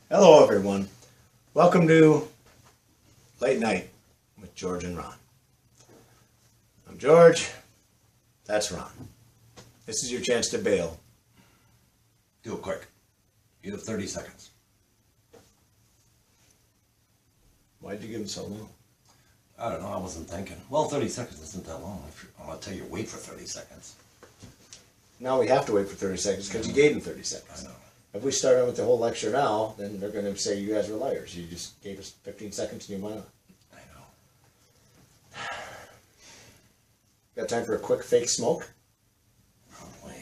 Hello everyone. Welcome to Late Night with George and Ron. I'm George. That's Ron. This is your chance to bail. Do it quick. You have 30 seconds. Why'd you give him so long? I don't know, I wasn't thinking. Well, 30 seconds isn't that long. I'm going to tell you wait for 30 seconds. Now we have to wait for 30 seconds because you gave him 30 I seconds. know. If we start on with the whole lecture now, then they're going to say you guys were liars. You just gave us 15 seconds and you went on. I know. Got time for a quick fake smoke? Probably.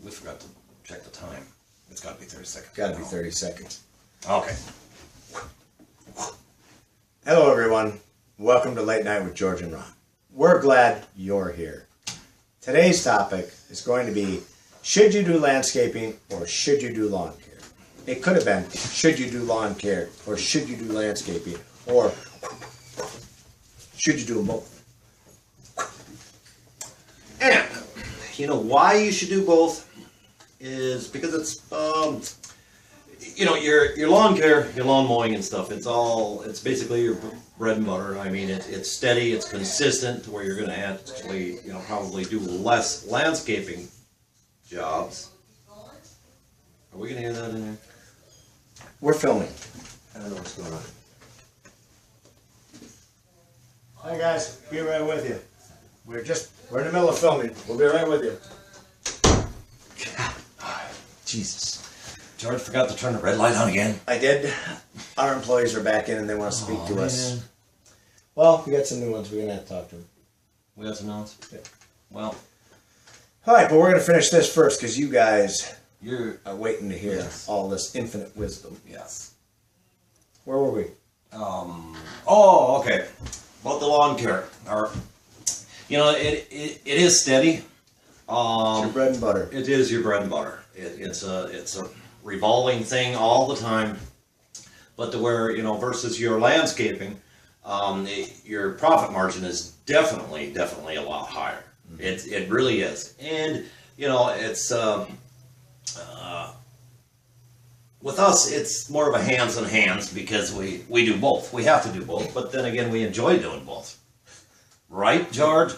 We forgot to check the time. It's got to be 30 seconds. Got to be 30 seconds. Okay. Hello everyone. Welcome to Late Night with George and Ron. We're glad you're here. Today's topic is going to be, should you do landscaping or should you do lawn care? It could have been, should you do lawn care or should you do landscaping, or should you do them both? And, you know why you should do both is because it's, you know, your lawn care, your lawn mowing and stuff, it's basically your bread and butter. I mean, it's steady, it's consistent to where you're going to actually, you know, probably do less landscaping jobs. Are we going to hear that in there? We're filming. I don't know what's going on. Hi guys, be right with you. We're in the middle of filming. We'll be right with you. Jesus. George forgot to turn the red light on again. I did. Our employees are back in and they want to speak to us. Well, we got some new ones. We're going to have to talk to them. We got some notes? Yeah. Well, All right, but we're going to finish this first because you guys you're, are waiting to hear Yes. all this infinite wisdom. yes. Where were we? Oh, okay. About the lawn care. Or, you know, it is steady. It's your bread and butter. It is your bread and butter. It's a revolving thing all the time. But to where, you know, versus your landscaping, your profit margin is definitely a lot higher. Mm-hmm. It really is. And, you know, it's, with us, it's more of a hands on hands because we do both. We have to do both, but then again, we enjoy doing both. Right, George?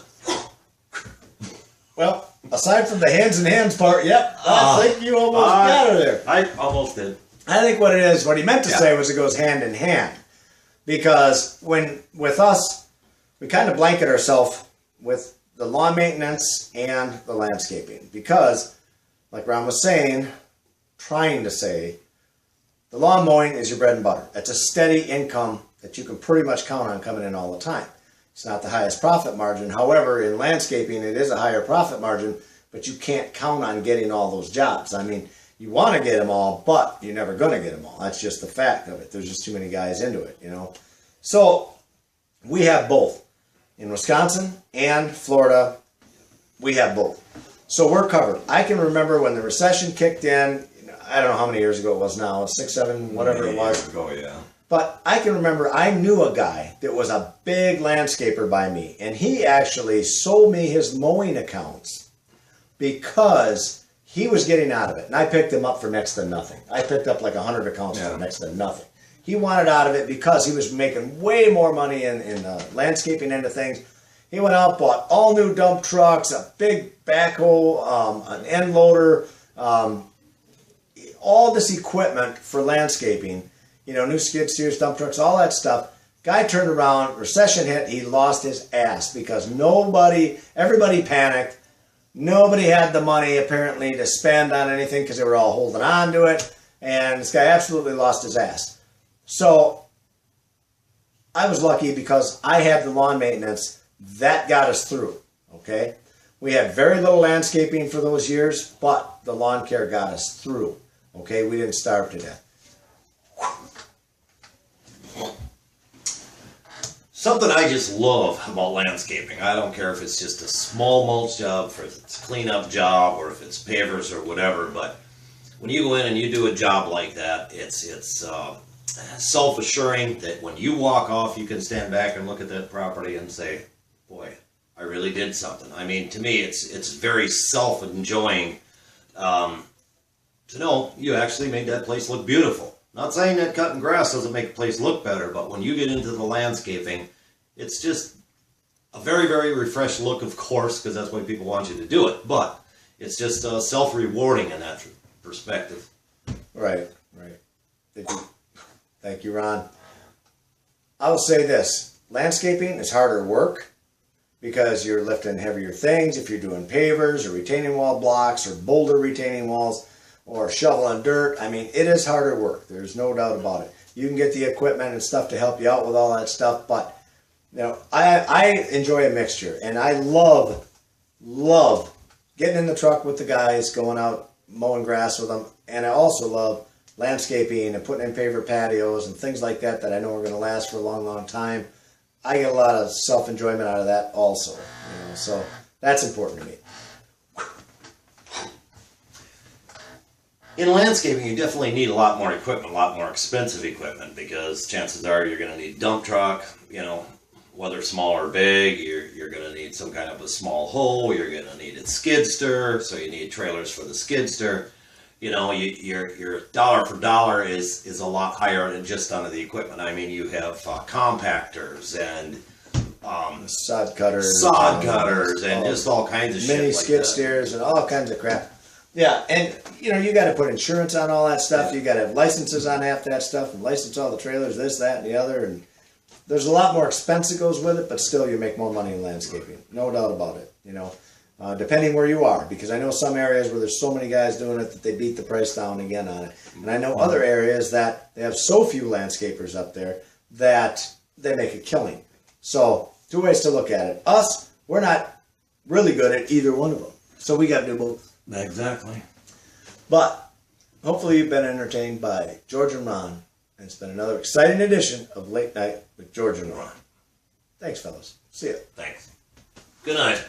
Well, aside from the hands in hands part, yep, I think you almost got her there. I almost did. I think what it is, what he meant to say was it goes hand in hand. Because with us, we kind of blanket ourselves with the lawn maintenance and the landscaping. Because, like Ron was saying, trying to say, the lawn mowing is your bread and butter. It's a steady income that you can pretty much count on coming in all the time. It's not the highest profit margin. However, in landscaping, it is a higher profit margin, but you can't count on getting all those jobs. I mean, you want to get them all, but you're never going to get them all. That's just the fact of it. There's just too many guys into it, you know. So we have both. In Wisconsin and Florida, we have both. So we're covered. I can remember when the recession kicked in, I don't know how many years ago it was now, 6, 7, whatever it was. Years ago, yeah. But I can remember I knew a guy that was a big landscaper by me, and he actually sold me his mowing accounts because he was getting out of it. And I picked him up for next to nothing. I picked up like 100 accounts for next to nothing. He wanted out of it because he was making way more money in the landscaping end of things. He went out, bought all new dump trucks, a big backhoe, an end loader, all this equipment for landscaping. You know, new skid steers, dump trucks, all that stuff. Guy turned around, recession hit, he lost his ass because everybody panicked. Nobody had the money apparently to spend on anything because they were all holding on to it. And this guy absolutely lost his ass. So I was lucky because I had the lawn maintenance. That got us through, okay? We had very little landscaping for those years, but the lawn care got us through, okay? We didn't starve to death. Something I just love about landscaping, I don't care if it's just a small mulch job, or if it's a cleanup job, or if it's pavers or whatever, but when you go in and you do a job like that, it's self-assuring that when you walk off, you can stand back and look at that property and say, boy, I really did something. I mean, to me, it's very self-enjoying to know you actually made that place look beautiful. Not saying that cutting grass doesn't make a place look better, but when you get into the landscaping, it's just a very, very refreshed look, of course, because that's why people want you to do it. But it's just self-rewarding in that perspective. Right, right. Thank you, Ron. I will say this. Landscaping is harder work because you're lifting heavier things. If you're doing pavers or retaining wall blocks or boulder retaining walls or shoveling dirt, I mean, it is harder work. There's no doubt about it. You can get the equipment and stuff to help you out with all that stuff, but you know, I enjoy a mixture, and I love getting in the truck with the guys, going out mowing grass with them, and I also love landscaping and putting in paver patios and things like that that I know are going to last for a long, long time. I get a lot of self-enjoyment out of that also, you know, so that's important to me. In landscaping, you definitely need a lot more equipment, a lot more expensive equipment, because chances are you're going to need a dump truck, you know, whether small or big. You're going to need some kind of a small hoe, you're going to need a skidster, so you need trailers for the skidster. You know, your dollar for dollar is a lot higher than just on the equipment. I mean, you have compactors and sod cutters, and just all kinds of mini shit like skid that. steers and all kinds of crap. Yeah, and you know, you got to put insurance on all that stuff. Yeah. You got to have licenses on half that stuff and license all the trailers, this, that, and the other. And there's a lot more expense that goes with it, but still you make more money in landscaping. No doubt about it, you know. Depending where you are, because I know some areas where there's so many guys doing it that they beat the price down again on it. And I know other areas that they have so few landscapers up there that they make a killing. So, two ways to look at it. Us, we're not really good at either one of them. So we got to do both. Exactly. But hopefully you've been entertained by George and Ron. And it's been another exciting edition of Late Night with George and Ron. Thanks, fellas. See ya. Thanks. Good night.